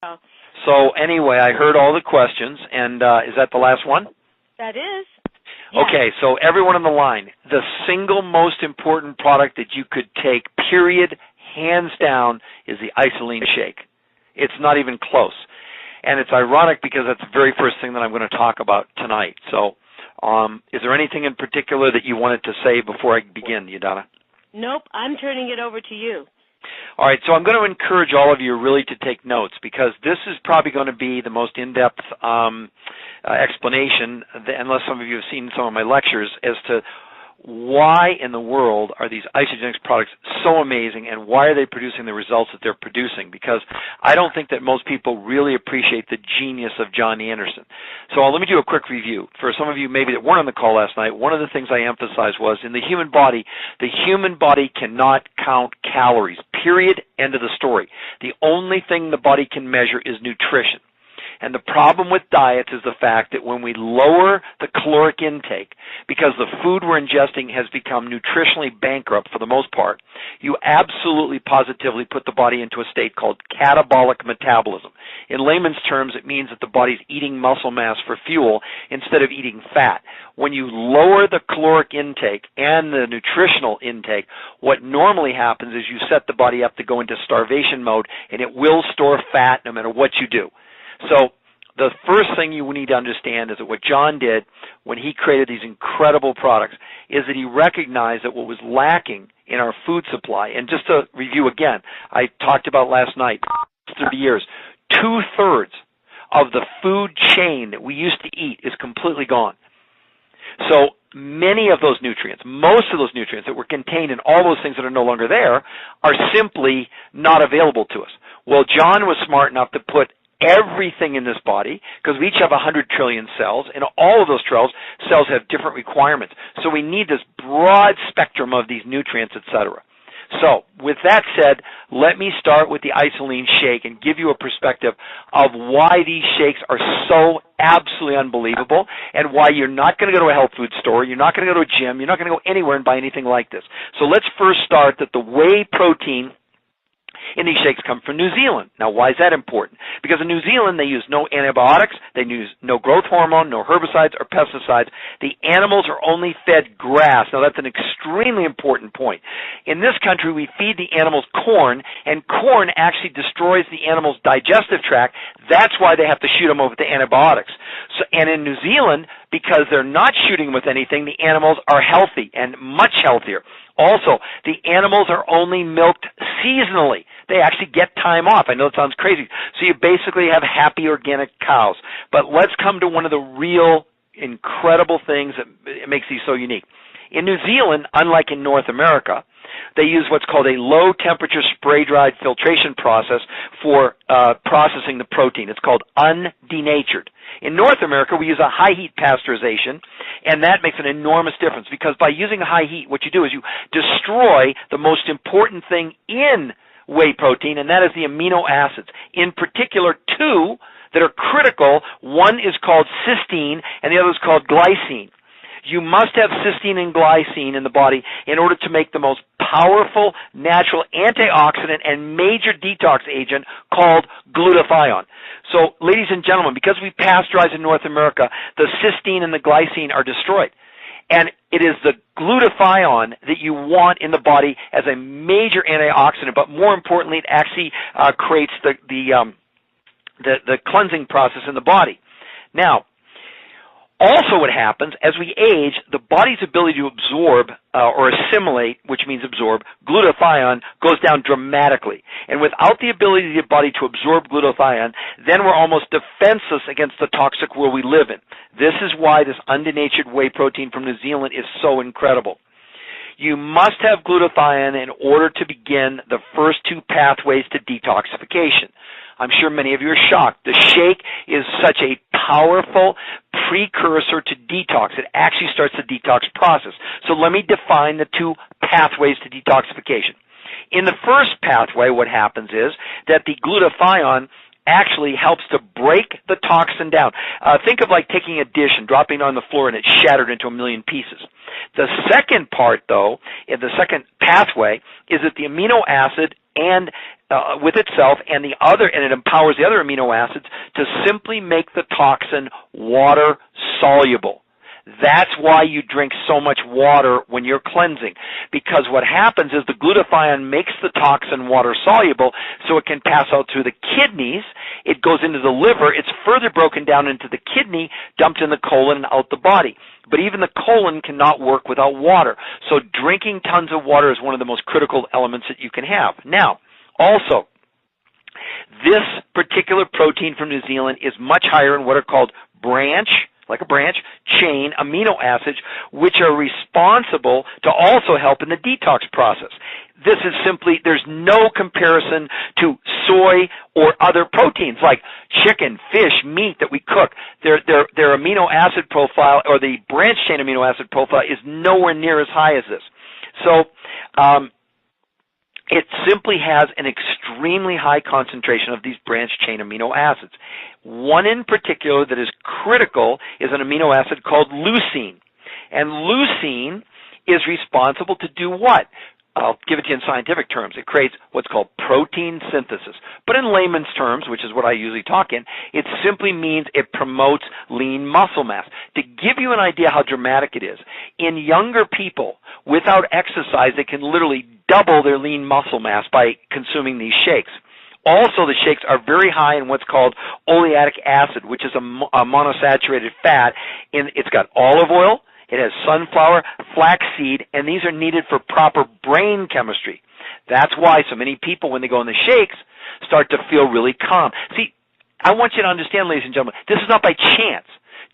Oh. So anyway, I heard all the questions, and is that the last one? That is. Yeah. Okay, so everyone on the line, the single most important product that you could take, period, hands down, is the isolene shake. It's not even close. And it's ironic because that's the very first thing that I'm going to talk about tonight. So is there anything in particular that you wanted to say before I begin, Yadana? Nope, I'm turning it over to you. All right, so I'm going to encourage all of you really to take notes because this is probably going to be the most in-depth explanation, unless some of you have seen some of my lectures, as to why in the world are these isogenics products so amazing and why are they producing the results that they're producing? Because I don't think that most people really appreciate the genius of John Anderson. So let me do a quick review. For some of you maybe that weren't on the call last night, one of the things I emphasized was in the human body cannot count calories, period, end of the story. The only thing the body can measure is nutrition. And the problem with diets is the fact that when we lower the caloric intake, because the food we're ingesting has become nutritionally bankrupt for the most part, you absolutely positively put the body into a state called catabolic metabolism. In layman's terms, it means that the body's eating muscle mass for fuel instead of eating fat. When you lower the caloric intake and the nutritional intake, what normally happens is you set the body up to go into starvation mode, and it will store fat no matter what you do. So the first thing you need to understand is that what John did when he created these incredible products is that he recognized that what was lacking in our food supply, and just to review again, I talked about last night, 30 years, 2/3 of the food chain that we used to eat is completely gone. So many of those nutrients, most of those nutrients that were contained in all those things that are no longer there are simply not available to us. Well, John was smart enough to put everything in this body, because we each have 100 trillion cells, and all of those cells have different requirements. So we need this broad spectrum of these nutrients, etc. So with that said, let me start with the isolene shake and give you a perspective of why these shakes are so absolutely unbelievable and why you're not going to go to a health food store, you're not going to go to a gym, you're not going to go anywhere and buy anything like this. So let's first start that the whey protein in these shakes come from New Zealand. Now, why is that important? Because in New Zealand, they use no antibiotics, they use no growth hormone, no herbicides or pesticides. The animals are only fed grass. Now, that's an extremely important point. In this country, we feed the animals corn, and corn actually destroys the animal's digestive tract. That's why they have to shoot them with the antibiotics. So, and in New Zealand, because they're not shooting with anything, the animals are healthy and much healthier. Also, the animals are only milked seasonally. They actually get time off. I know it sounds crazy. So you basically have happy organic cows. But let's come to one of the real incredible things that makes these so unique. In New Zealand, unlike in North America, they use what's called a low-temperature spray-dried filtration process for processing the protein. It's called undenatured. In North America, we use a high-heat pasteurization, and that makes an enormous difference because by using a high heat, what you do is you destroy the most important thing in whey protein, and that is the amino acids. In particular, two that are critical. One is called cysteine, and the other is called glycine. You must have cysteine and glycine in the body in order to make the most powerful natural antioxidant and major detox agent called glutathione. So, ladies and gentlemen, because we pasteurize in North America, the cysteine and the glycine are destroyed. And it is the glutathione that you want in the body as a major antioxidant, but more importantly, it actually creates the cleansing process in the body. Now, also what happens, as we age, the body's ability to absorb or assimilate, which means absorb, glutathione goes down dramatically. And without the ability of the body to absorb glutathione, then we're almost defenseless against the toxic world we live in. This is why this undenatured whey protein from New Zealand is so incredible. You must have glutathione in order to begin the first two pathways to detoxification. I'm sure many of you are shocked. The shake is such a powerful precursor to detox. It actually starts the detox process. So let me define the two pathways to detoxification. In the first pathway, what happens is that the glutathione actually helps to break the toxin down. Think of like taking a dish and dropping it on the floor and it's shattered into a million pieces. The second part, though, in the second pathway, is that the amino acid and with itself, and it empowers the other amino acids to simply make the toxin water soluble. That's why you drink so much water when you're cleansing, because what happens is the glutathione makes the toxin water soluble so it can pass out through the kidneys. It goes into the liver. It's further broken down into the kidney, dumped in the colon, and out the body. But even the colon cannot work without water. So drinking tons of water is one of the most critical elements that you can have. Now, also, this particular protein from New Zealand is much higher in what are called branch chain amino acids, which are responsible to also help in the detox process. This is simply, there's no comparison to soy or other proteins like chicken, fish, meat that we cook. Their amino acid profile, or the branch chain amino acid profile, is nowhere near as high as this. So it simply has an extremely high concentration of these branch chain amino acids. One in particular that is critical is an amino acid called leucine. And leucine is responsible to do what? I'll give it to you in scientific terms. It creates what's called protein synthesis. But in layman's terms, which is what I usually talk in, it simply means it promotes lean muscle mass. To give you an idea how dramatic it is, in younger people, without exercise, they can literally double their lean muscle mass by consuming these shakes. Also, the shakes are very high in what's called oleic acid, which is a monosaturated fat. It's got olive oil, it has sunflower, flaxseed, and these are needed for proper brain chemistry. That's why so many people, when they go in the shakes, start to feel really calm. See, I want you to understand, ladies and gentlemen, this is not by chance.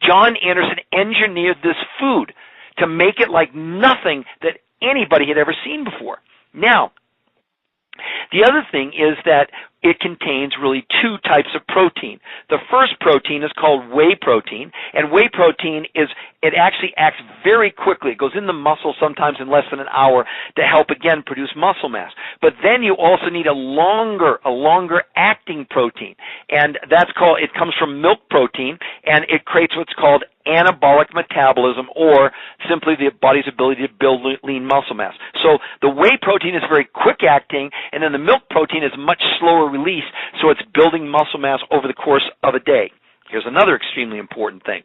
John Anderson engineered this food to make it like nothing that anybody had ever seen before. Now, the other thing is that it contains really two types of protein. The first protein is called whey protein, and whey protein it actually acts very quickly. It goes in the muscle sometimes in less than an hour to help, again, produce muscle mass. But then you also need a longer acting protein, and it comes from milk protein, and it creates what's called anabolic metabolism, or simply the body's ability to build lean muscle mass. So the whey protein is very quick acting, and then the milk protein is much slower release, so it's building muscle mass over the course of a day. Here's another extremely important thing,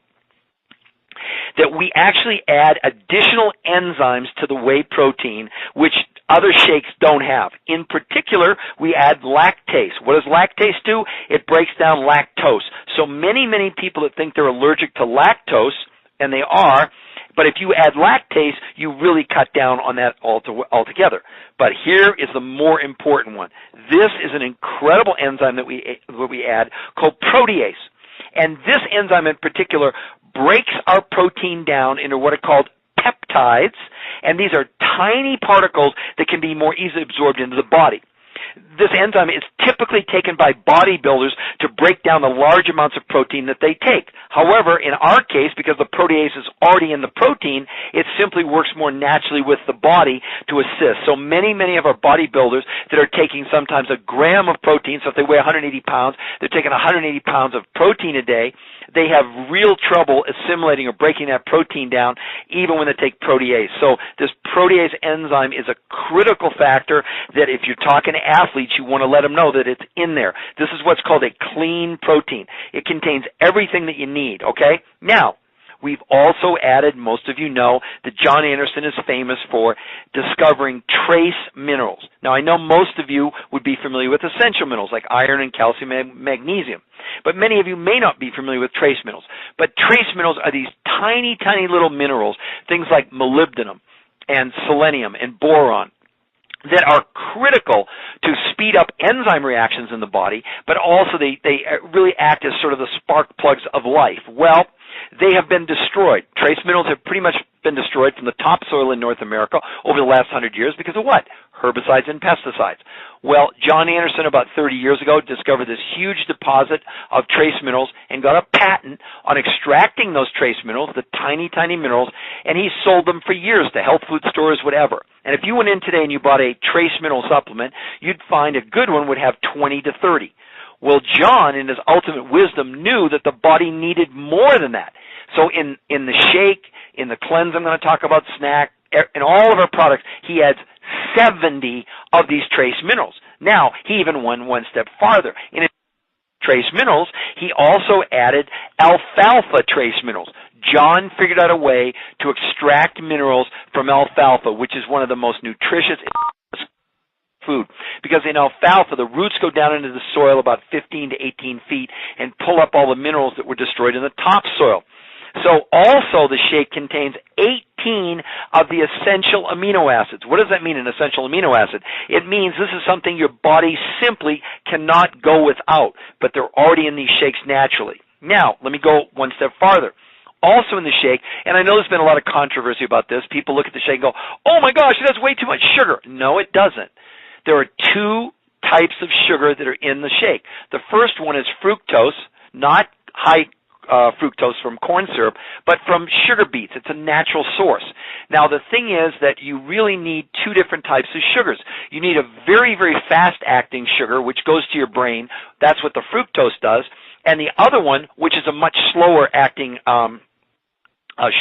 that we actually add additional enzymes to the whey protein, which other shakes don't have. In particular, we add lactase. What does lactase do? It breaks down lactose. So many people that think they're allergic to lactose, and they are, but if you add lactase, you really cut down on that altogether. But here is the more important one. This is an incredible enzyme that we add called protease. And this enzyme in particular breaks our protein down into what are called peptides, and these are tiny particles that can be more easily absorbed into the body. This enzyme is typically taken by bodybuilders to break down the large amounts of protein that they take. However, in our case, because the protease is already in the protein, it simply works more naturally with the body to assist. So many of our bodybuilders that are taking sometimes a gram of protein, so if they weigh 180 pounds, they're taking 180 pounds of protein a day, they have real trouble assimilating or breaking that protein down even when they take protease. So this protease enzyme is a critical factor that if you're talking to athletes, you want to let them know that it's in there. This is what's called a clean protein. It contains everything that you need, okay? Now, we've also added, most of you know, that John Anderson is famous for discovering trace minerals. Now, I know most of you would be familiar with essential minerals like iron and calcium and magnesium, but many of you may not be familiar with trace minerals. But trace minerals are these tiny little minerals, things like molybdenum and selenium and boron, that are critical to speed up enzyme reactions in the body, but also they really act as sort of the spark plugs of life. Well, they have been destroyed. Trace minerals have pretty much been destroyed from the topsoil in North America over the last 100 years because of what? Herbicides and pesticides. Well, John Anderson about 30 years ago discovered this huge deposit of trace minerals and got a patent on extracting those trace minerals, the tiny minerals, and he sold them for years to health food stores, whatever. And if you went in today and you bought a trace mineral supplement, you'd find a good one would have 20 to 30. Well, John, in his ultimate wisdom, knew that the body needed more than that. So in the shake, in the cleanse I'm going to talk about, snack, in all of our products, he adds 70 of these trace minerals. Now, he even went one step farther. In trace minerals, he also added alfalfa trace minerals. John figured out a way to extract minerals from alfalfa, which is one of the most nutritious food. Because in alfalfa, the roots go down into the soil about 15 to 18 feet and pull up all the minerals that were destroyed in the topsoil. So also the shake contains 18 of the essential amino acids. What does that mean, an essential amino acid? It means this is something your body simply cannot go without, but they're already in these shakes naturally. Now, let me go one step farther. Also in the shake, and I know there's been a lot of controversy about this, people look at the shake and go, oh my gosh, it has way too much sugar. No, it doesn't. There are two types of sugar that are in the shake. The first one is fructose, not high fructose from corn syrup, but from sugar beets. It's a natural source. Now, the thing is that you really need two different types of sugars. You need a very, very fast-acting sugar, which goes to your brain. That's what the fructose does. And the other one, which is a much slower-acting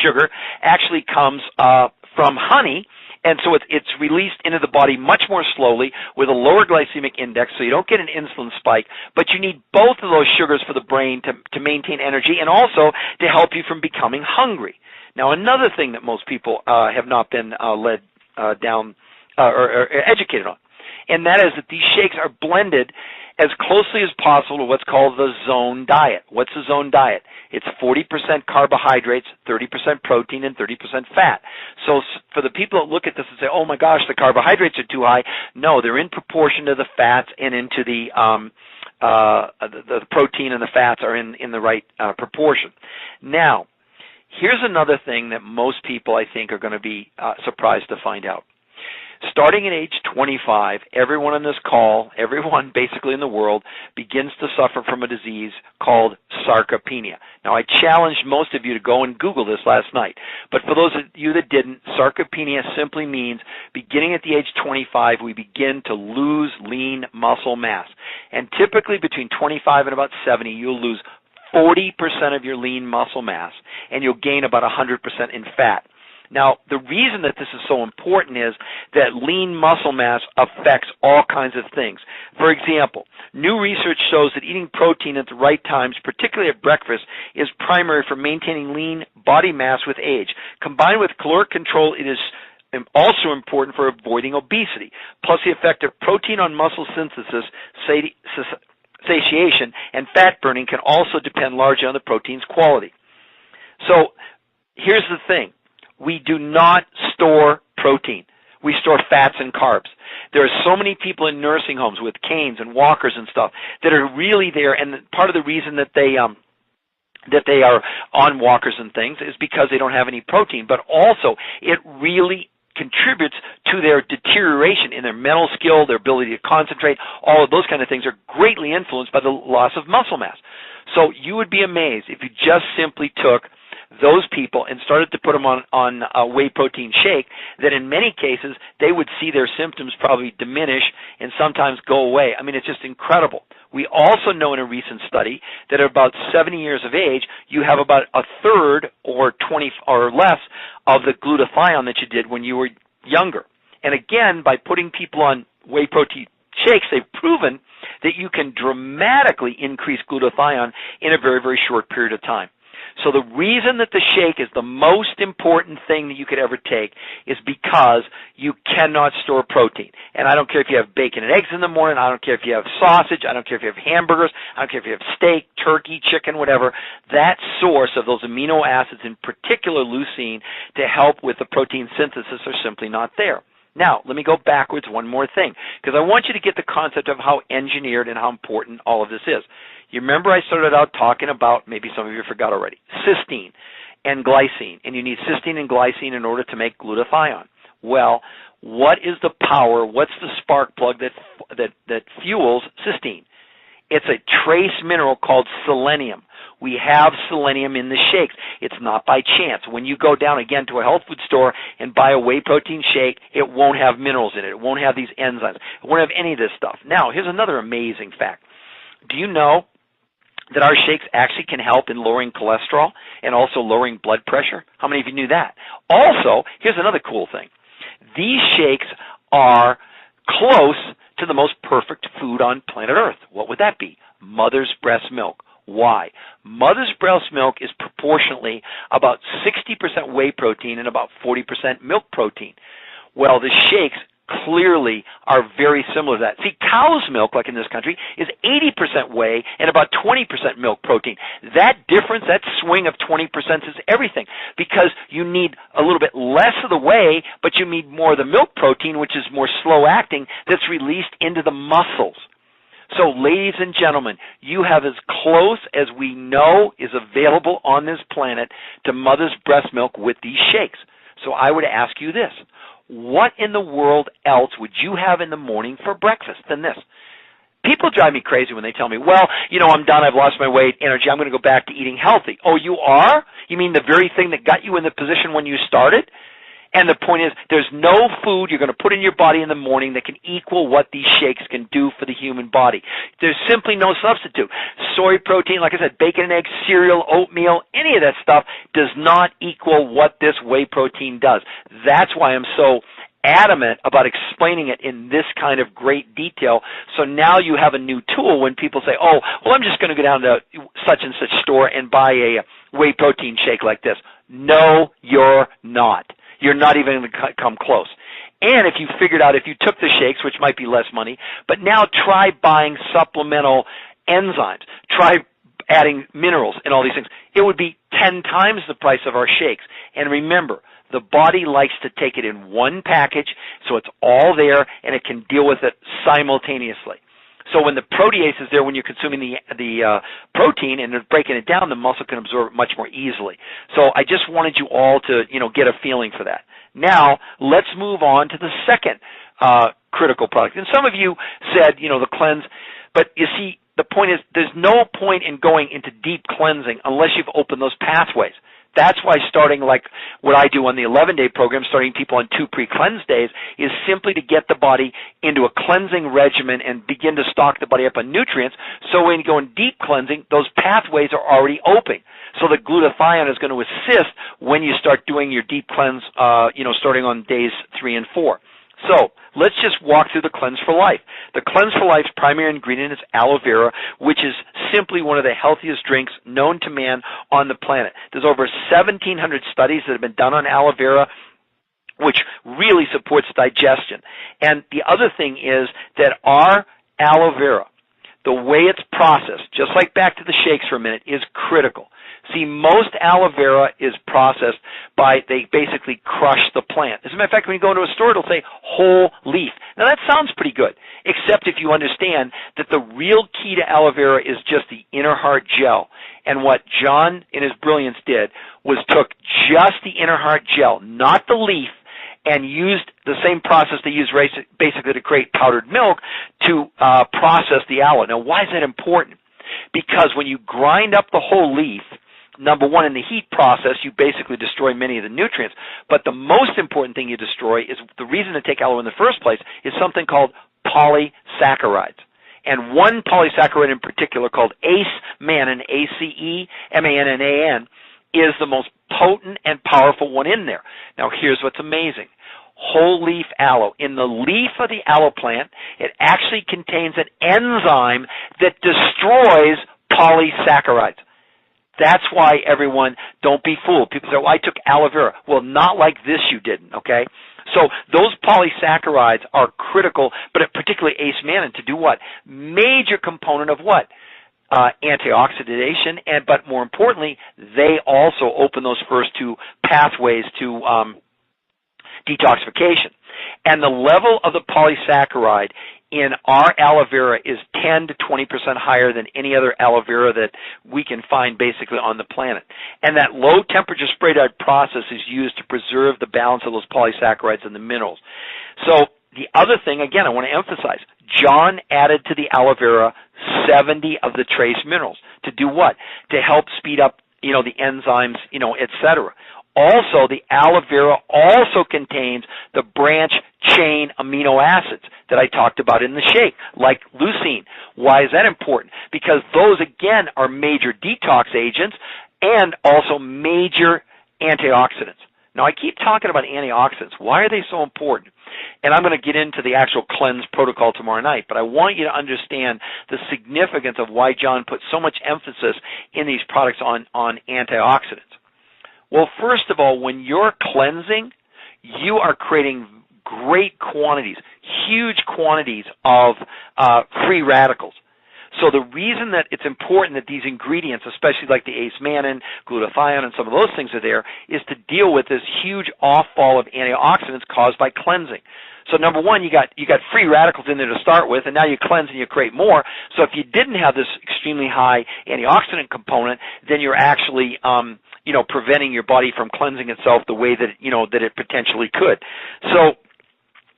sugar, actually comes from honey. And so it's released into the body much more slowly with a lower glycemic index, so you don't get an insulin spike, but you need both of those sugars for the brain to maintain energy and also to help you from becoming hungry. Now, another thing that most people have not been led down or educated on, and that is that these shakes are blended as closely as possible to what's called the zone diet. What's the zone diet? It's 40% carbohydrates, 30% protein, and 30% fat. So for the people that look at this and say, oh my gosh, the carbohydrates are too high, no, they're in proportion to the fats and into the protein and the fats are in the right proportion. Now, here's another thing that most people, I think, are going to be surprised to find out. Starting at age 25, everyone on this call, everyone basically in the world, begins to suffer from a disease called sarcopenia. Now, I challenged most of you to go and Google this last night. But for those of you that didn't, sarcopenia simply means beginning at the age 25, we begin to lose lean muscle mass. And typically between 25 and about 70, you'll lose 40% of your lean muscle mass, and you'll gain about 100% in fat. Now, the reason that this is so important is that lean muscle mass affects all kinds of things. For example, new research shows that eating protein at the right times, particularly at breakfast, is primary for maintaining lean body mass with age. Combined with caloric control, it is also important for avoiding obesity. Plus, the effect of protein on muscle synthesis, satiation, and fat burning can also depend largely on the protein's quality. So, here's the thing. We do not store protein. We store fats and carbs. There are so many people in nursing homes with canes and walkers and stuff that are really there, and part of the reason that they are on walkers and things is because they don't have any protein, but also it really contributes to their deterioration in their mental skill, their ability to concentrate. All of those kind of things are greatly influenced by the loss of muscle mass. So you would be amazed if you just simply took those people and started to put them on a whey protein shake, that in many cases they would see their symptoms probably diminish and sometimes go away. I mean, it's just incredible. We also know in a recent study that at about 70 years of age, you have about a third or 20 or less of the glutathione that you did when you were younger. And again, by putting people on whey protein shakes, they've proven that you can dramatically increase glutathione in a very, very short period of time. So the reason that the shake is the most important thing that you could ever take is because you cannot store protein. And I don't care if you have bacon and eggs in the morning. I don't care if you have sausage. I don't care if you have hamburgers. I don't care if you have steak, turkey, chicken, whatever. That source of those amino acids, in particular leucine, to help with the protein synthesis are simply not there. Now, let me go backwards one more thing, because I want you to get the concept of how engineered and how important all of this is. You remember I started out talking about, maybe some of you forgot already, cysteine and glycine, and you need cysteine and glycine in order to make glutathione. Well, what is the power, what's the spark plug that fuels cysteine? It's a trace mineral called selenium. We have selenium in the shakes. It's not by chance. When you go down again to a health food store and buy a whey protein shake, it won't have minerals in it. It won't have these enzymes. It won't have any of this stuff. Now, here's another amazing fact. Do you know that our shakes actually can help in lowering cholesterol and also lowering blood pressure? How many of you knew that? Also, here's another cool thing. These shakes are close to the most perfect food on planet Earth. What would that be? Mother's breast milk. Why? Mother's breast milk is proportionately about 60% whey protein and about 40% milk protein. Well, the shakes clearly are very similar to that. See, cow's milk, like in this country, is 80% whey and about 20% milk protein. That difference, that swing of 20% is everything, because you need a little bit less of the whey, but you need more of the milk protein, which is more slow acting, that's released into the muscles. So, ladies and gentlemen, you have as close as we know is available on this planet to mother's breast milk with these shakes. So I would ask you this. What in the world else would you have in the morning for breakfast than this? People drive me crazy when they tell me, well, I'm done, I've lost my weight, energy, I'm going to go back to eating healthy. Oh, you are? You mean the very thing that got you in the position when you started? And the point is, there's no food you're going to put in your body in the morning that can equal what these shakes can do for the human body. There's simply no substitute. Soy protein, like I said, bacon and eggs, cereal, oatmeal, any of that stuff does not equal what this whey protein does. That's why I'm so adamant about explaining it in this kind of great detail. So now you have a new tool when people say, oh, well, I'm just going to go down to such and such store and buy a whey protein shake like this. No, you're not. You're not even going to come close. And if you figured out, if you took the shakes, which might be less money, but now try buying supplemental enzymes, try adding minerals and all these things, it would be 10 times the price of our shakes. And remember, the body likes to take it in one package, so it's all there, and it can deal with it simultaneously. So when the protease is there, when you're consuming the protein and they're breaking it down, the muscle can absorb it much more easily. So I just wanted you all to get a feeling for that. Now let's move on to the second critical product. And some of you said the cleanse, but you see the point is there's no point in going into deep cleansing unless you've opened those pathways. That's why starting like what I do on the 11-day program, starting people on 2 pre-cleanse days, is simply to get the body into a cleansing regimen and begin to stock the body up on nutrients. So when you go in deep cleansing, those pathways are already open. So the glutathione is going to assist when you start doing your deep cleanse, starting on days 3 and 4. So let's just walk through the Cleanse for Life. The Cleanse for Life's primary ingredient is aloe vera, which is simply one of the healthiest drinks known to man on the planet. There's over 1,700 studies that have been done on aloe vera, which really supports digestion. And the other thing is that our aloe vera, the way it's processed, just like back to the shakes for a minute, is critical. See, most aloe vera is processed they basically crush the plant. As a matter of fact, when you go into a store, it'll say whole leaf. Now, that sounds pretty good, except if you understand that the real key to aloe vera is just the inner heart gel. And what John, in his brilliance, did was took just the inner heart gel, not the leaf, and used the same process they use basically to create powdered milk to process the aloe. Now, why is that important? Because when you grind up the whole leaf, number one, in the heat process, you basically destroy many of the nutrients. But the most important thing you destroy is the reason to take aloe in the first place is something called polysaccharides. And one polysaccharide in particular called ACE-mannan, ACE-MANNAN, is the most potent and powerful one in there. Now, here's what's amazing. Whole leaf aloe. In the leaf of the aloe plant, it actually contains an enzyme that destroys polysaccharides. That's why, everyone, don't be fooled. People say, well, I took aloe vera. Well, not like this you didn't, okay? So those polysaccharides are critical, but particularly ACE-mannan to do what? Major component of what? Antioxidation, but more importantly, they also open those first 2 pathways to detoxification. And the level of the polysaccharide in our aloe vera is 10 to 20% higher than any other aloe vera that we can find basically on the planet. And that low temperature spray-dried process is used to preserve the balance of those polysaccharides and the minerals. So the other thing, again, I want to emphasize, John added to the aloe vera 70 of the trace minerals. To do what? To help speed up, the enzymes, et cetera. Also, the aloe vera also contains the branch chain amino acids that I talked about in the shake, like leucine. Why is that important? Because those, again, are major detox agents and also major antioxidants. Now, I keep talking about antioxidants. Why are they so important? And I'm going to get into the actual cleanse protocol tomorrow night, but I want you to understand the significance of why John put so much emphasis in these products on antioxidants. Well, first of all, when you're cleansing, you are creating great quantities, huge quantities of free radicals. So the reason that it's important that these ingredients, especially like the ace-mannan, glutathione, and some of those things are there, is to deal with this huge off-fall of antioxidants caused by cleansing. So number one, you got free radicals in there to start with, and now you cleanse and you create more. So if you didn't have this extremely high antioxidant component, then you're actually preventing your body from cleansing itself the way that that it potentially could. So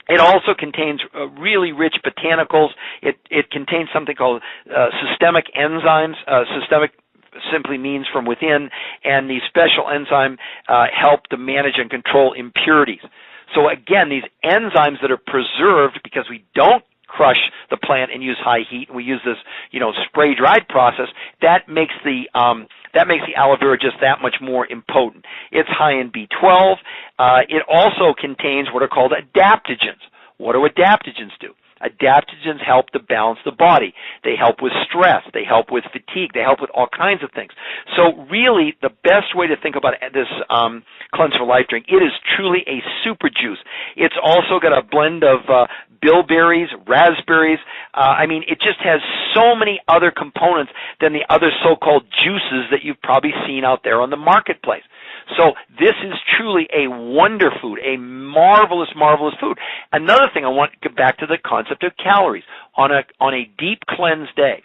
it also contains really rich botanicals. It contains something called systemic enzymes. Systemic simply means from within, and these special enzymes help to manage and control impurities. So again, these enzymes that are preserved because we don't crush the plant and use high heat, and we use this spray dried process, that makes the aloe vera just that much more impotent. It's high in B12. It also contains what are called adaptogens. What do adaptogens do? Adaptogens help to balance the body. They help with stress. They help with fatigue. They help with all kinds of things. So really, the best way to think about this Cleanse for Life drink, it is truly a super juice. It's also got a blend of bilberries, raspberries. It just has so many other components than the other so-called juices that you've probably seen out there on the marketplace. So this is truly a wonder food, a marvelous, marvelous food. Another thing I want to get back to the concept of calories. On a deep cleanse day,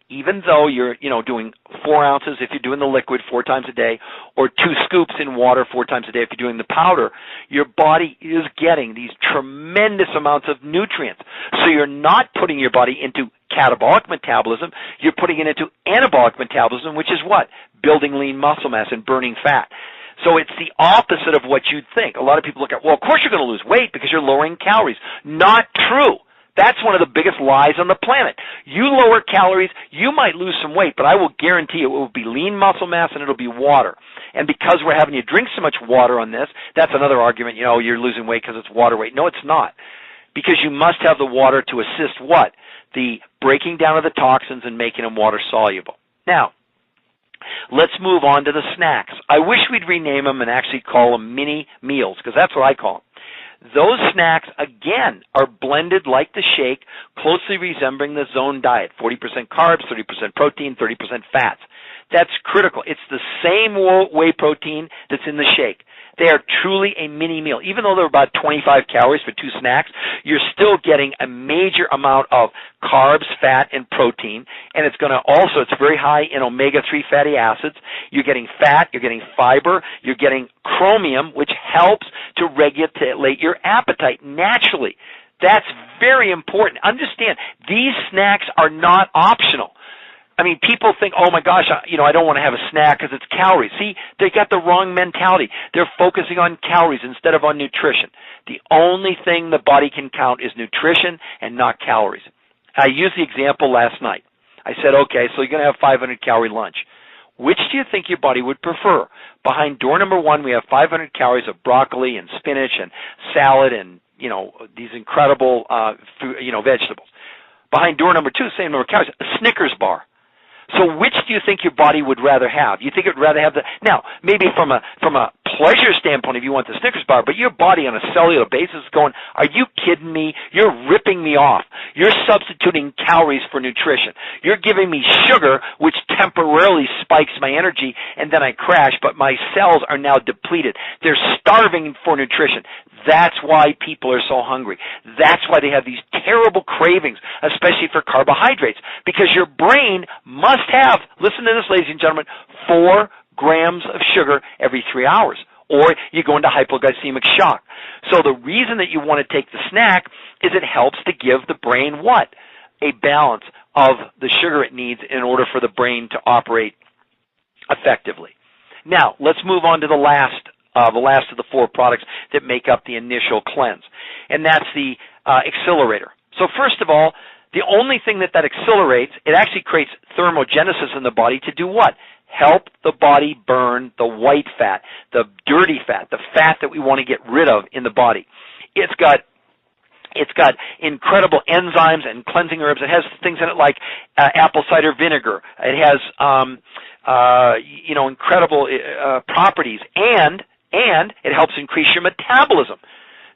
even though you're doing 4 ounces if you're doing the liquid 4 times a day, or 2 scoops in water 4 times a day if you're doing the powder, your body is getting these tremendous amounts of nutrients. So you're not putting your body into catabolic metabolism, you're putting it into anabolic metabolism, which is what? Building lean muscle mass and burning fat. So it's the opposite of what you'd think. A lot of people look at, well, of course you're going to lose weight because you're lowering calories. Not true. That's one of the biggest lies on the planet. You lower calories, you might lose some weight, but I will guarantee you it will be lean muscle mass and it'll be water. And because we're having you drink so much water on this, that's another argument, you're losing weight because it's water weight. No, it's not. Because you must have the water to assist what? The breaking down of the toxins and making them water soluble. Now, let's move on to the snacks. I wish we'd rename them and actually call them mini meals, because that's what I call them. Those snacks, again, are blended like the shake, closely resembling the zone diet, 40% carbs, 30% protein, 30% fats. That's critical. It's the same whey protein that's in the shake. They are truly a mini meal. Even though they're about 25 calories for 2 snacks, you're still getting a major amount of carbs, fat, and protein. And it's very high in omega-3 fatty acids. You're getting fat, you're getting fiber, you're getting chromium, which helps to regulate your appetite naturally. That's very important. Understand, these snacks are not optional. People think, oh my gosh, I don't want to have a snack because it's calories. See, they got the wrong mentality. They're focusing on calories instead of on nutrition. The only thing the body can count is nutrition and not calories. I used the example last night. I said, okay, so you're going to have 500-calorie lunch. Which do you think your body would prefer? Behind door number 1, we have 500 calories of broccoli and spinach and salad and, these incredible, vegetables. Behind door number 2, same number of calories, a Snickers bar. So which do you think your body would rather have? You think it would rather have now, maybe from a pleasure standpoint if you want the Snickers bar, but your body on a cellular basis is going, are you kidding me? You're ripping me off. You're substituting calories for nutrition. You're giving me sugar, which temporarily spikes my energy, and then I crash, but my cells are now depleted. They're starving for nutrition. That's why people are so hungry. That's why they have these terrible cravings, especially for carbohydrates, because your brain must have, listen to this, ladies and gentlemen, 4 grams of sugar every 3 hours, or you go into hypoglycemic shock. So the reason that you want to take the snack is it helps to give the brain what? A balance of the sugar it needs in order for the brain to operate effectively. Now, let's move on to the last of the 4 products that make up the initial cleanse, and that's the accelerator. So first of all, the only thing that accelerates, it actually creates thermogenesis in the body to do what? help the body burn the white fat, the dirty fat, the fat that we want to get rid of in the body. It's got incredible enzymes and cleansing herbs. It has things in it like apple cider vinegar. It has incredible properties, and it helps increase your metabolism.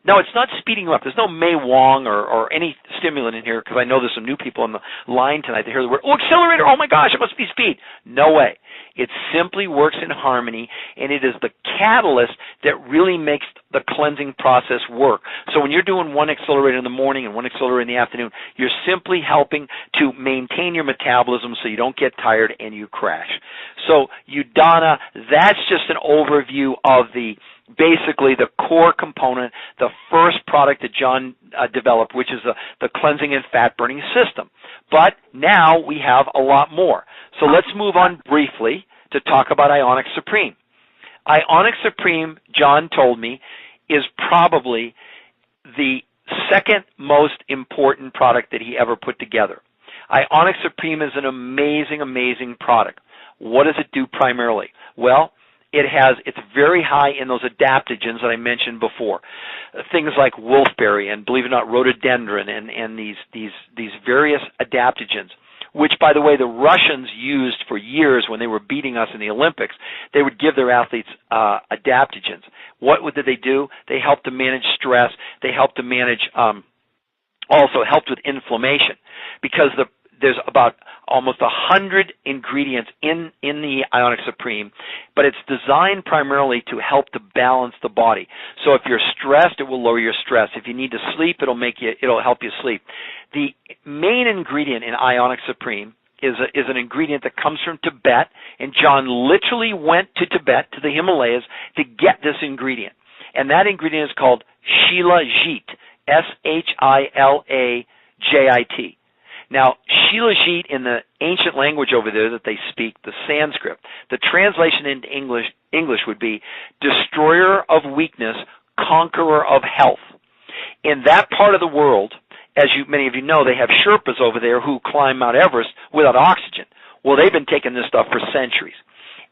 Now, it's not speeding you up. There's no May Wong or any stimulant in here, because I know there's some new people on the line tonight that hear the word, accelerator, oh my gosh, it must be speed. No way. It simply works in harmony, and it is the catalyst that really makes the cleansing process work. So when you're doing one accelerator in the morning and one accelerator in the afternoon, you're simply helping to maintain your metabolism so you don't get tired and you crash. So, Udana, that's just an overview of basically the core component, the first product that John developed, which is the cleansing and fat-burning system. But now we have a lot more. So let's move on briefly to talk about Ionic Supreme. Ionic Supreme, John told me, is probably the second most important product that he ever put together. Ionic Supreme is an amazing, amazing product. What does it do primarily? Well, it's very high in those adaptogens that I mentioned before. Things like wolfberry and, believe it or not, rhododendron and these various adaptogens, which, by the way, the Russians used for years when they were beating us in the Olympics. They would give their athletes adaptogens. What did they do? They helped to manage stress. They helped to manage, also helped with inflammation, because there's about almost 100 ingredients in the Ionic Supreme, but it's designed primarily to help to balance the body. So if you're stressed, it will lower your stress. If you need to sleep, it'll help you sleep. The main ingredient in Ionic Supreme is an ingredient that comes from Tibet, and John literally went to Tibet, to the Himalayas, to get this ingredient. And that ingredient is called Shilajit, Shilajit. Now, Shilajit, in the ancient language over there that they speak, the Sanskrit, the translation into English would be destroyer of weakness, conqueror of health. In that part of the world, as many of you know, they have Sherpas over there who climb Mount Everest without oxygen. Well, they've been taking this stuff for centuries.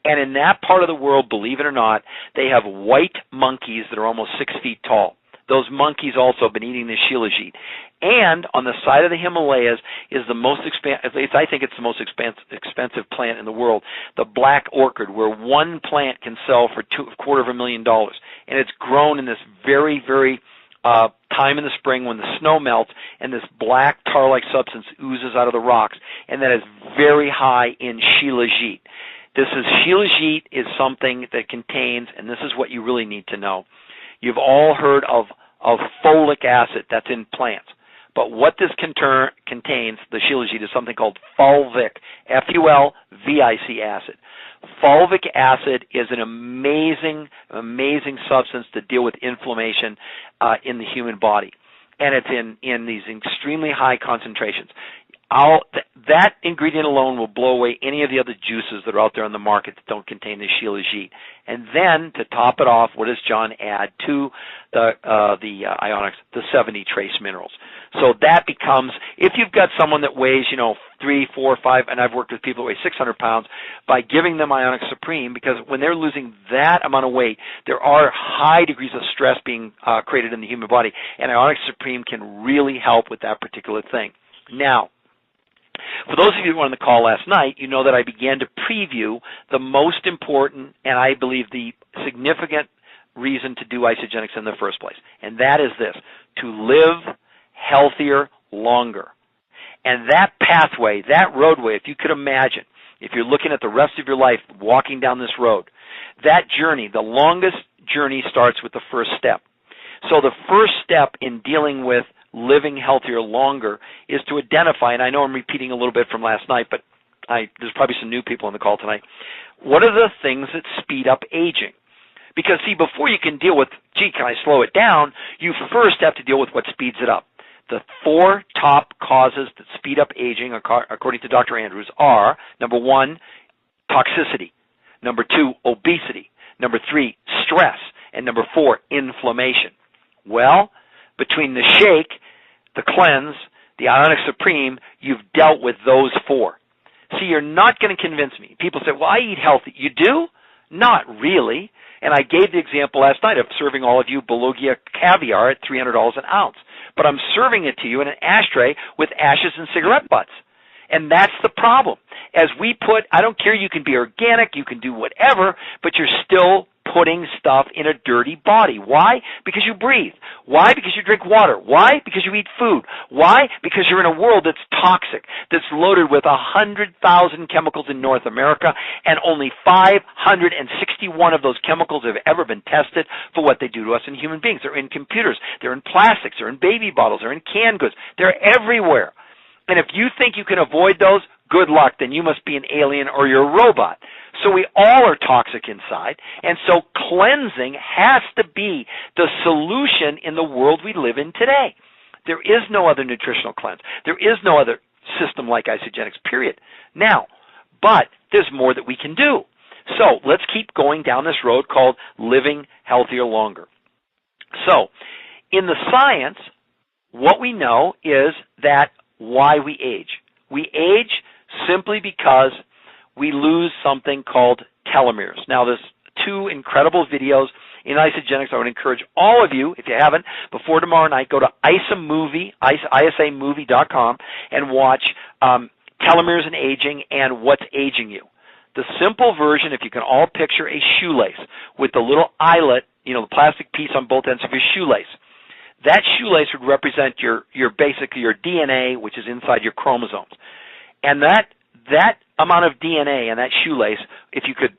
And in that part of the world, believe it or not, they have white monkeys that are almost 6 feet tall. Those monkeys also have been eating this Shilajit. And on the side of the Himalayas is the most I think it's the most expensive plant in the world, the black orchid, where one plant can sell for $250,000. And it's grown in this very, very time in the spring when the snow melts and this black tar-like substance oozes out of the rocks, and that is very high in Shilajit. Shilajit is something that contains, and this is what you really need to know, you've all heard of folic acid that's in plants. But what this contains, the Shilajit, is something called fulvic, Fulvic acid. Fulvic acid is an amazing, amazing substance to deal with inflammation in the human body. And it's in these extremely high concentrations. That ingredient alone will blow away any of the other juices that are out there on the market that don't contain the Shilajit. And then, to top it off, what does John add to the Ionics? The 70 trace minerals. So that becomes, if you've got someone that weighs, 3, 4, 5, and I've worked with people that weigh 600 pounds, by giving them Ionic Supreme, because when they're losing that amount of weight, there are high degrees of stress being created in the human body, and Ionic Supreme can really help with that particular thing. Now, for those of you who were on the call last night, you know that I began to preview the most important, and I believe the significant reason to do Isagenix in the first place, and that is this: to live healthier longer. And that pathway, that roadway, if you could imagine, if you're looking at the rest of your life walking down this road, that journey, the longest journey, starts with the first step. So the first step in dealing with living healthier longer is to identify, and I know I'm repeating a little bit from last night, but there's probably some new people on the call tonight. What are the things that speed up aging? Because, see, before you can deal with, gee, can I slow it down, you first have to deal with what speeds it up. The 4 top causes that speed up aging, according to Dr. Andrews, are, number 1, toxicity, number 2, obesity, number 3, stress, and number 4, inflammation. Well, between the shake, the cleanse, the Ionic Supreme, you've dealt with those 4. See, you're not going to convince me. People say, well, I eat healthy. You do? Not really. And I gave the example last night of serving all of you Beluga caviar at $300 an ounce. But I'm serving it to you in an ashtray with ashes and cigarette butts. And that's the problem. As we put, I don't care, you can be organic, you can do whatever, but you're still putting stuff in a dirty body. Why? Because you breathe. Why? Because you drink water. Why? Because you eat food. Why? Because you're in a world that's toxic, that's loaded with 100,000 chemicals in North America, and only 561 of those chemicals have ever been tested for what they do to us in human beings. They're in computers. They're in plastics. They're in baby bottles. They're in canned goods. They're everywhere. And if you think you can avoid those, good luck. Then you must be an alien or you're a robot. So we all are toxic inside, and so cleansing has to be the solution in the world we live in today. There is no other nutritional cleanse. There is no other system like Isagenix, period. Now, but there's more that we can do. So let's keep going down this road called living healthier longer. So in the science, what we know is that why we age. We age simply because we lose something called telomeres. Now, there's two incredible videos in Isagenix. I would encourage all of you, if you haven't, before tomorrow night, go to isamovie.com and watch Telomeres and Aging and What's Aging You. The simple version, if you can all picture a shoelace with the little eyelet, the plastic piece on both ends of your shoelace. That shoelace would represent your basically your DNA, which is inside your chromosomes. And that amount of DNA in that shoelace, if you could,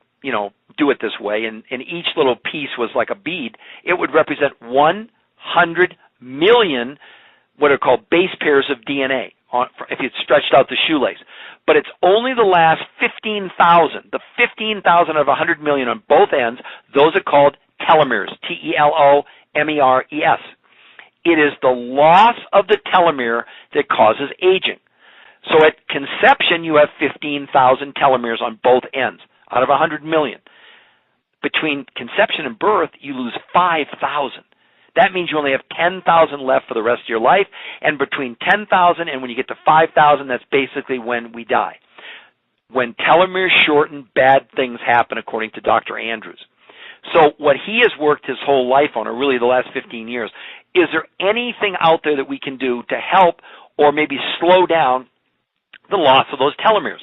do it this way, and each little piece was like a bead, it would represent 100 million what are called base pairs of DNA if you stretched out the shoelace. But it's only the last 15,000, the 15,000 of 100 million on both ends, those are called telomeres, T-E-L-O-M-E-R-E-S. It is the loss of the telomere that causes aging. So at conception, you have 15,000 telomeres on both ends out of 100 million. Between conception and birth, you lose 5,000. That means you only have 10,000 left for the rest of your life, and between 10,000 and when you get to 5,000, that's basically when we die. When telomeres shorten, bad things happen, according to Dr. Andrews. So what he has worked his whole life on, or really the last 15 years, is there anything out there that we can do to help or maybe slow down the loss of those telomeres?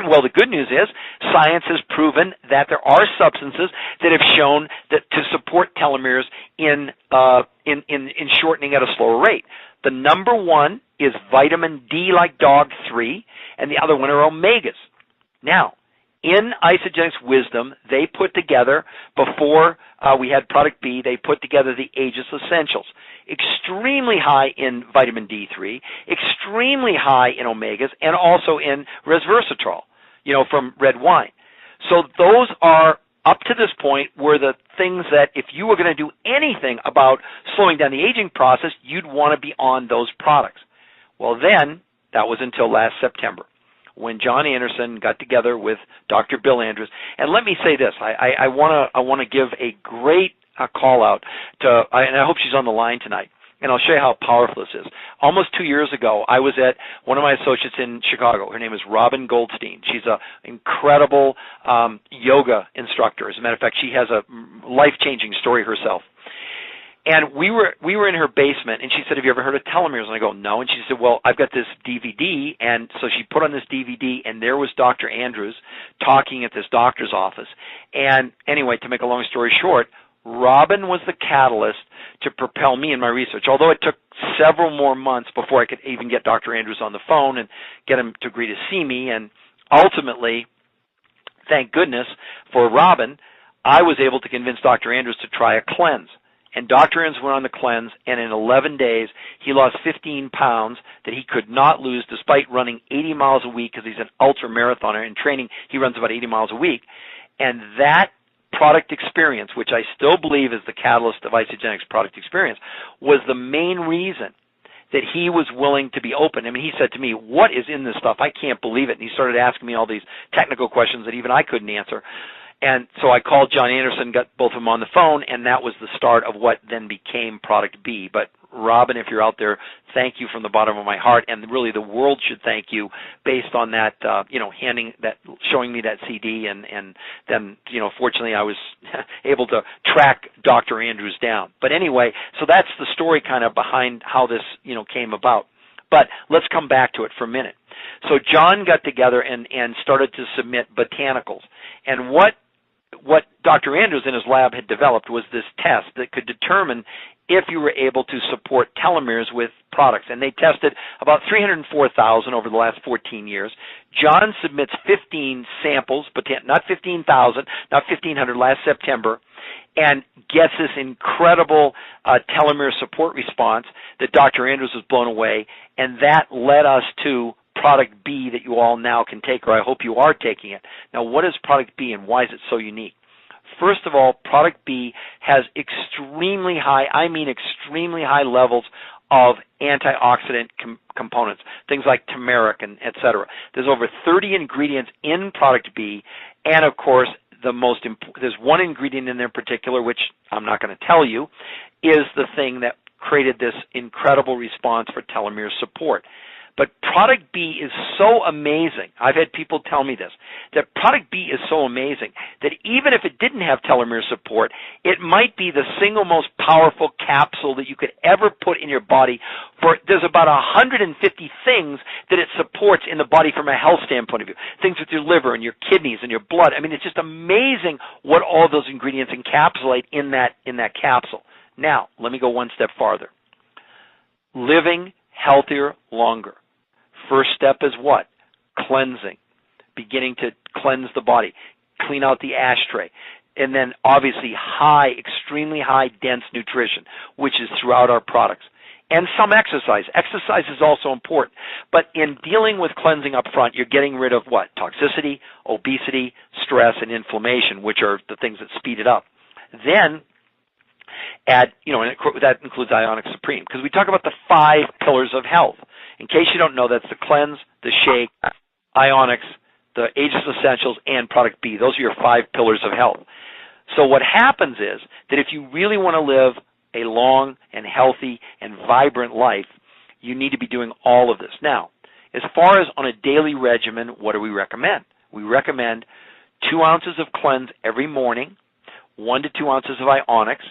Well, the good news is science has proven that there are substances that have shown that to support telomeres in shortening at a slower rate. The number one is vitamin D, like dog 3, and the other one are omegas. Now, in Isagenix Wisdom, they put together, before we had Product B, they put together the Aegis Essentials. Extremely high in vitamin D3, extremely high in omegas, and also in resveratrol, from red wine. So those are, up to this point, were the things that if you were going to do anything about slowing down the aging process, you'd want to be on those products. Well, then, that was until last September, when John Anderson got together with Dr. Bill Andrews. And let me say this, I want to give a great call out to, and I hope she's on the line tonight, and I'll show you how powerful this is. Almost 2 years ago, I was at one of my associates in Chicago. Her name is Robin Goldstein. She's an incredible yoga instructor. As a matter of fact, she has a life-changing story herself. And we were in her basement, and she said, "Have you ever heard of telomeres?" And I go, "No." And she said, "Well, I've got this DVD." And so she put on this DVD, and there was Dr. Andrews talking at this doctor's office. And anyway, to make a long story short, Robin was the catalyst to propel me in my research, although it took several more months before I could even get Dr. Andrews on the phone and get him to agree to see me. And ultimately, thank goodness for Robin, I was able to convince Dr. Andrews to try a cleanse. And Dr. Andrews went on the cleanse, and in 11 days, he lost 15 pounds that he could not lose despite running 80 miles a week, because he's an ultra-marathoner. In training, he runs about 80 miles a week. And that product experience, which I still believe is the catalyst of Isagenix product experience, was the main reason that he was willing to be open. I mean, he said to me, "What is in this stuff? I can't believe it." And he started asking me all these technical questions that even I couldn't answer. And so I called John Anderson, got both of them on the phone, and that was the start of what then became Product B. But Robin, if you're out there, thank you from the bottom of my heart, and really the world should thank you based on that, showing me that CD, and then, fortunately I was able to track Dr. Andrews down. But anyway, so that's the story kind of behind how this, came about. But let's come back to it for a minute. So John got together and started to submit botanicals, and what Dr. Andrews in his lab had developed was this test that could determine if you were able to support telomeres with products. And they tested about 304,000 over the last 14 years. John submits 15 samples, but not 15,000, not 1,500 last September, and gets this incredible telomere support response that Dr. Andrews was blown away, and that led us to Product B that you all now can take, or I hope you are taking it. Now, what is Product B and why is it so unique? First of all, Product B has extremely high levels of antioxidant components, things like turmeric and et cetera. There's over 30 ingredients in Product B, and of course, there's one ingredient in there in particular, which I'm not going to tell you, is the thing that created this incredible response for telomere support. But Product B is so amazing. I've had people tell me this, that Product B is so amazing that even if it didn't have telomere support, it might be the single most powerful capsule that you could ever put in your body. There's about 150 things that it supports in the body from a health standpoint of view, things with your liver and your kidneys and your blood. I mean, it's just amazing what all those ingredients encapsulate in that capsule. Now, let me go one step farther. Living healthier longer. First step is what? Cleansing. Beginning to cleanse the body. Clean out the ashtray. And then obviously extremely high dense nutrition, which is throughout our products. And some exercise. Exercise is also important. But in dealing with cleansing up front, you're getting rid of what? Toxicity, obesity, stress, and inflammation, which are the things that speed it up. Then add, that includes Ionic Supreme, because we talk about the 5 pillars of health. In case you don't know, that's the cleanse, the shake, Ionics, the Aegis Essentials, and Product B. Those are your 5 pillars of health. So what happens is that if you really want to live a long and healthy and vibrant life, you need to be doing all of this. Now, as far as on a daily regimen, what do we recommend? We recommend 2 ounces of cleanse every morning, 1 to 2 ounces of Ionics,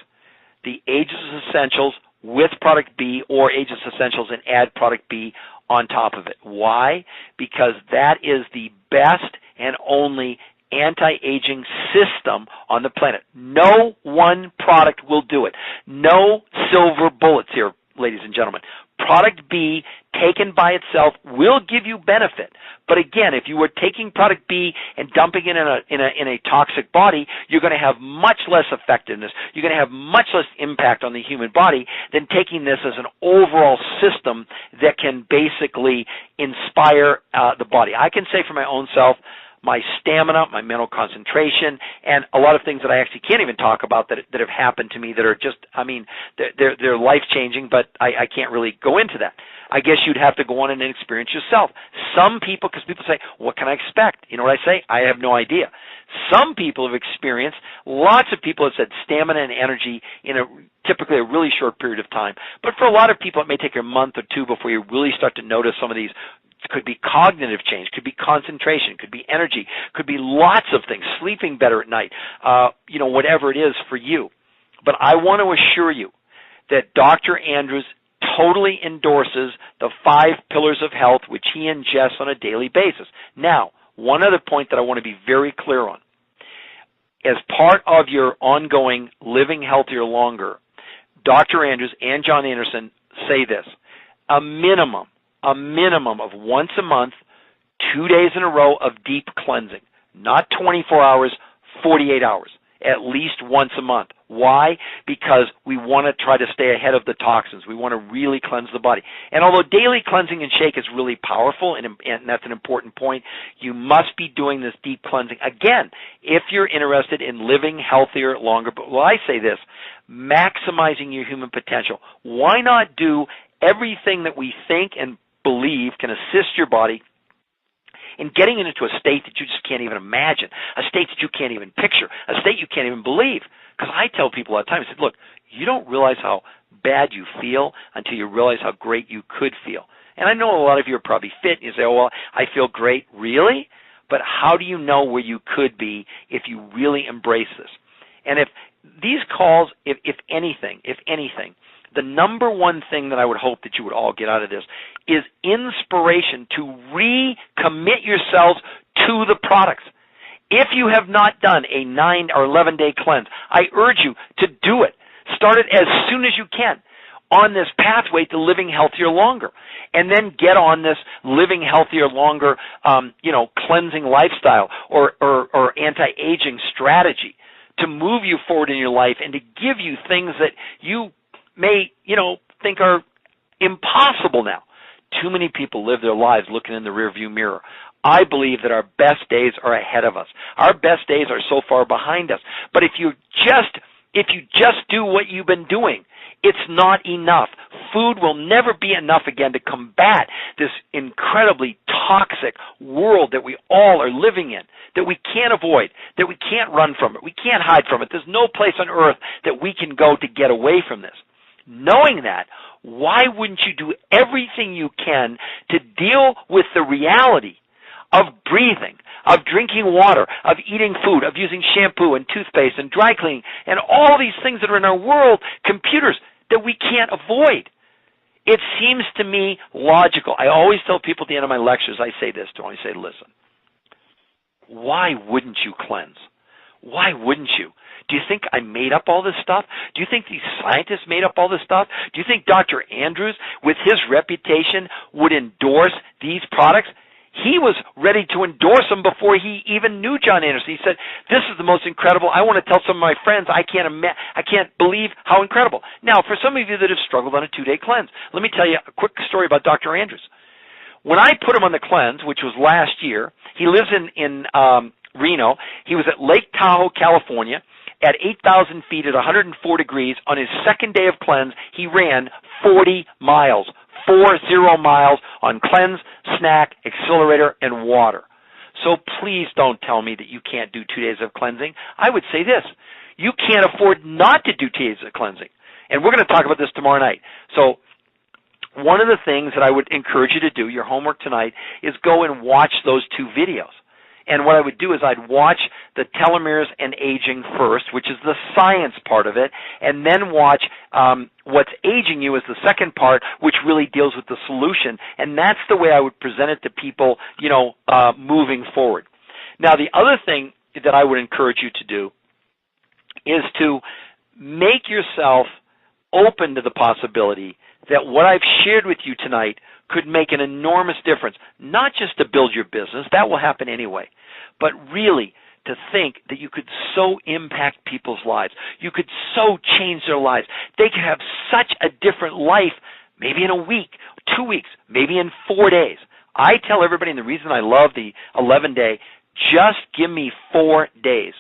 the Aegis Essentials with Product B, or Aegis Essentials and add Product B on top of it. Why? Because that is the best and only anti-aging system on the planet. No one product will do it. No silver bullets here, ladies and gentlemen. Product B, taken by itself, will give you benefit. But again, if you were taking Product B and dumping it in a toxic body, you're going to have much less effectiveness. You're going to have much less impact on the human body than taking this as an overall system that can basically inspire the body. I can say for my own self, my stamina, my mental concentration, and a lot of things that I actually can't even talk about that have happened to me that are just, they're life-changing, but I can't really go into that. I guess you'd have to go on and experience yourself. Some people, because people say, what can I expect? You know what I say? I have no idea. Some people have experienced, lots of people have said stamina and energy in typically a really short period of time. But for a lot of people, it may take a month or 2 before you really start to notice some of these. It could be cognitive change, could be concentration, could be energy, could be lots of things, sleeping better at night, whatever it is for you. But I want to assure you that Dr. Andrews totally endorses the 5 pillars of health, which he ingests on a daily basis. Now, one other point that I want to be very clear on. As part of your ongoing living healthier longer, Dr. Andrews and John Anderson say this: a minimum of once a month, 2 days in a row of deep cleansing. Not 24 hours, 48 hours. At least once a month. Why? Because we want to try to stay ahead of the toxins. We want to really cleanse the body. And although daily cleansing and shake is really powerful, and that's an important point, you must be doing this deep cleansing. Again, if you're interested in living healthier longer, but I say this, maximizing your human potential. Why not do everything that we think and believe can assist your body and getting it into a state that you just can't even imagine, a state that you can't even picture, a state you can't even believe. Because I tell people all the time, I said, look, you don't realize how bad you feel until you realize how great you could feel. And I know a lot of you are probably fit, and you say, oh, well, I feel great. Really? But how do you know where you could be if you really embrace this? And if these calls, if anything, the number one thing that I would hope that you would all get out of this is inspiration to recommit yourselves to the products. If you have not done a 9 or 11-day cleanse, I urge you to do it. Start it as soon as you can on this pathway to living healthier longer. And then get on this living healthier longer, cleansing lifestyle or anti-aging strategy to move you forward in your life and to give you things that you may, think are impossible now. Too many people live their lives looking in the rearview mirror. I believe that our best days are ahead of us. Our best days are so far behind us. But if you just do what you've been doing, it's not enough. Food will never be enough again to combat this incredibly toxic world that we all are living in, that we can't avoid, that we can't run from it, we can't hide from it. There's no place on earth that we can go to get away from this. Knowing that, why wouldn't you do everything you can to deal with the reality of breathing, of drinking water, of eating food, of using shampoo and toothpaste and dry cleaning, and all these things that are in our world, computers, that we can't avoid? It seems to me logical. I always tell people at the end of my lectures, I say this to them, I say, listen, why wouldn't you cleanse? Why wouldn't you? Do you think I made up all this stuff? Do you think these scientists made up all this stuff? Do you think Dr. Andrews, with his reputation, would endorse these products? He was ready to endorse them before he even knew John Anderson. He said, this is the most incredible. I want to tell some of my friends, I can't believe how incredible. Now, for some of you that have struggled on a 2-day cleanse, let me tell you a quick story about Dr. Andrews. When I put him on the cleanse, which was last year, he lives in Reno. He was at Lake Tahoe, California, at 8,000 feet at 104 degrees. On his second day of cleanse, he ran 40 miles. 40 miles on cleanse, snack, accelerator, and water. So please don't tell me that you can't do 2 days of cleansing. I would say this. You can't afford not to do 2 days of cleansing. And we're going to talk about this tomorrow night. So one of the things that I would encourage you to do, your homework tonight, is go and watch those 2 videos. And what I would do is I'd watch the telomeres and aging first, which is the science part of it, and then watch what's aging you as the second part, which really deals with the solution. And that's the way I would present it to people, moving forward. Now, the other thing that I would encourage you to do is to make yourself open to the possibility that what I've shared with you tonight could make an enormous difference, not just to build your business, that will happen anyway, but really to think that you could so impact people's lives. You could so change their lives. They could have such a different life, maybe in a week, 2 weeks, maybe in 4 days. I tell everybody, and the reason I love the 11-day, just give me 4 days.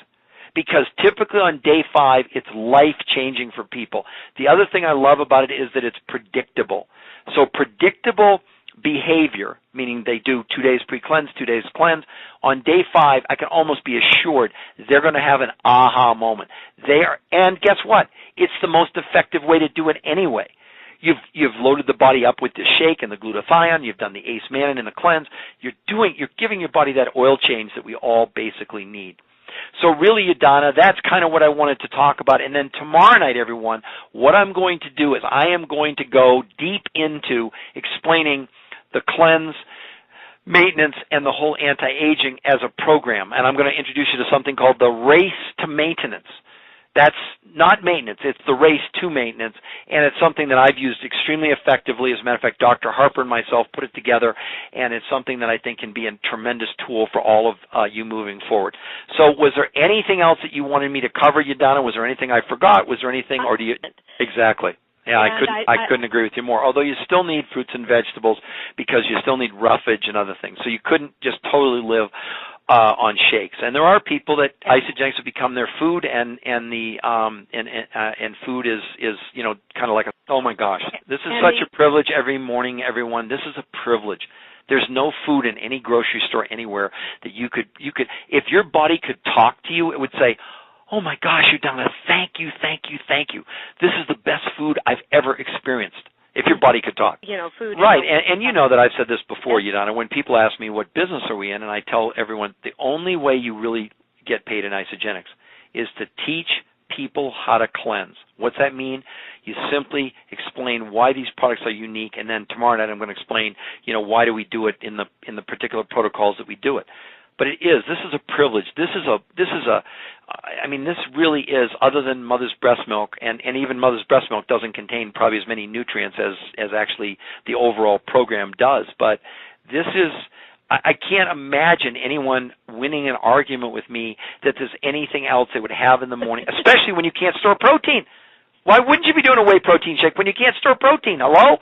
Because typically on day 5, it's life-changing for people. The other thing I love about it is that it's predictable. So predictable behavior, meaning they do 2 days pre-cleanse, 2 days cleanse. On day 5, I can almost be assured they're going to have an aha moment. And guess what? It's the most effective way to do it anyway. You've loaded the body up with the shake and the glutathione. You've done the ACE mannan in the cleanse. You're giving your body that oil change that we all basically need. So really, Udana, that's kind of what I wanted to talk about. And then tomorrow night, everyone, what I'm going to do is I am going to go deep into explaining the cleanse, maintenance, and the whole anti-aging as a program. And I'm going to introduce you to something called the race to maintenance. That's not maintenance. It's the race to maintenance, and it's something that I've used extremely effectively. As a matter of fact, Dr. Harper and myself put it together, and it's something that I think can be a tremendous tool for all of you moving forward. So was there anything else that you wanted me to cover, Udana? Was there anything I forgot? Was there anything, or do you... Exactly. Yeah, I couldn't agree with you more. Although you still need fruits and vegetables because you still need roughage and other things. So you couldn't just totally live on shakes. And there are people that isogenics have become their food, and food is kind of like oh my gosh, this is such a privilege every morning, everyone. This is a privilege There's no food in any grocery store anywhere that you could, if your body could talk to you, it would say, oh my gosh, Udana, thank you, thank you, thank you. This is the best food I've ever experienced. If your body could talk. Food. Right, and you know that I've said this before, Udana, when people ask me what business are we in, and I tell everyone the only way you really get paid in Isagenix is to teach people how to cleanse. What's that mean? You simply explain why these products are unique, and then tomorrow night I'm going to explain, why do we do it in the particular protocols that we do it. But this is a privilege. This really is, other than mother's breast milk, and even mother's breast milk doesn't contain probably as many nutrients as actually the overall program does. But this is, I can't imagine anyone winning an argument with me that there's anything else they would have in the morning, especially when you can't store protein. Why wouldn't you be doing a whey protein shake when you can't store protein? Hello?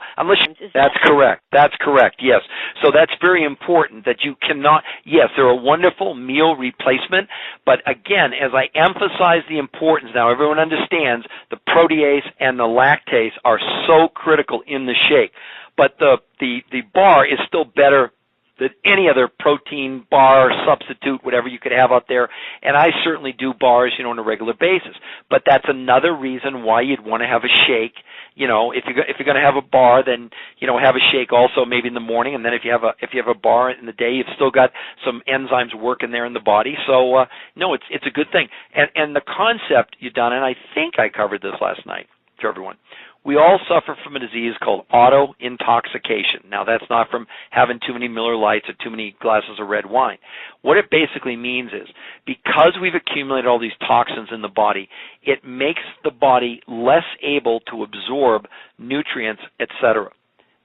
That's correct. That's correct, yes. So that's very important that you cannot, yes, they're a wonderful meal replacement, but again, as I emphasize the importance, now everyone understands the protease and the lactase are so critical in the shake, but the bar is still better than any other protein bar, substitute, whatever you could have out there. And I certainly do bars, on a regular basis. But that's another reason why you'd want to have a shake. If you're going to have a bar, then have a shake also maybe in the morning. And then if you have a bar in the day, you've still got some enzymes working there in the body. So no, it's a good thing. And the concept, Udana, and I think I covered this last night to everyone. We all suffer from a disease called auto-intoxication. Now, that's not from having too many Miller Lights or too many glasses of red wine. What it basically means is, because we've accumulated all these toxins in the body, it makes the body less able to absorb nutrients, etc.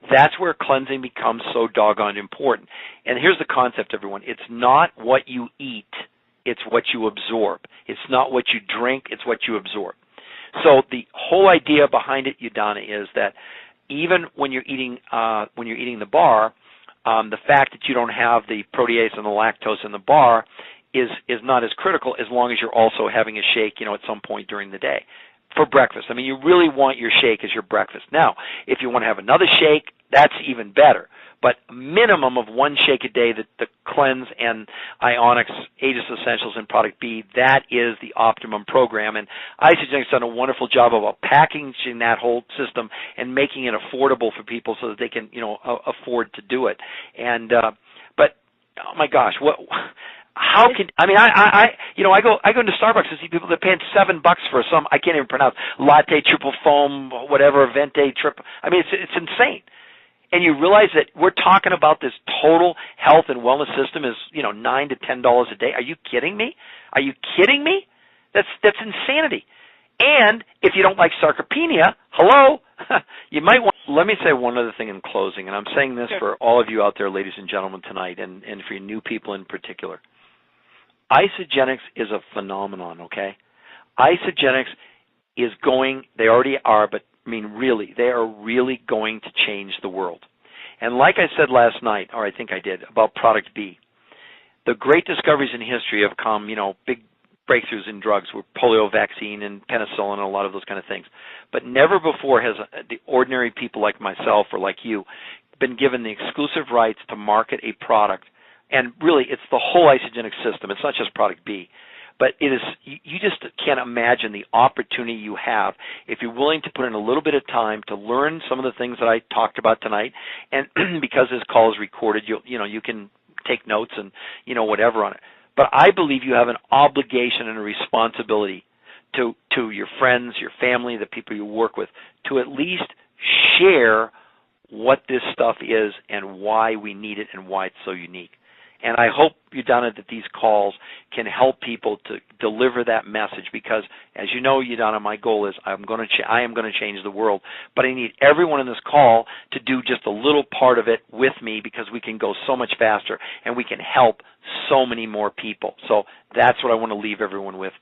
That's where cleansing becomes so doggone important. And here's the concept, everyone. It's not what you eat, it's what you absorb. It's not what you drink, it's what you absorb. So the whole idea behind it, Udana, is that even when you're eating the bar, the fact that you don't have the protease and the lactose in the bar is not as critical as long as you're also having a shake, at some point during the day for breakfast. I mean, you really want your shake as your breakfast. Now, if you want to have another shake, that's even better. But a minimum of one shake a day, the Cleanse and Ionics Aegis Essentials and Product B, that is the optimum program. And Isagenix has done a wonderful job of packaging that whole system and making it affordable for people so that they can, afford to do it. And but oh my gosh, how can I go into Starbucks and see people that are paying $7 for some I can't even pronounce latte triple foam whatever venti triple. I mean it's insane. And you realize that we're talking about this total health and wellness system is, $9 to $10 a day. Are you kidding me? Are you kidding me? That's insanity. And if you don't like sarcopenia, hello, you might want. Let me say one other thing in closing, and I'm saying this for all of you out there, ladies and gentlemen, tonight, and for you new people in particular. Isagenix is a phenomenon, okay? Isagenix is going, they already are, but really, they are really going to change the world. And like I said last night, or I think I did, about Product B, the great discoveries in history have come, big breakthroughs in drugs with polio vaccine and penicillin and a lot of those kind of things. But never before has the ordinary people like myself or like you been given the exclusive rights to market a product. And really, it's the whole Isagenix system. It's not just Product B. But it is, you just can't imagine the opportunity you have if you're willing to put in a little bit of time to learn some of the things that I talked about tonight. And because this call is recorded, you can take notes and, whatever on it. But I believe you have an obligation and a responsibility to your friends, your family, the people you work with, to at least share what this stuff is and why we need it and why it's so unique. And I hope, Udana, that these calls can help people to deliver that message because, as you know, Udana, my goal is I am going to change the world. But I need everyone in this call to do just a little part of it with me because we can go so much faster and we can help so many more people. So that's what I want to leave everyone with.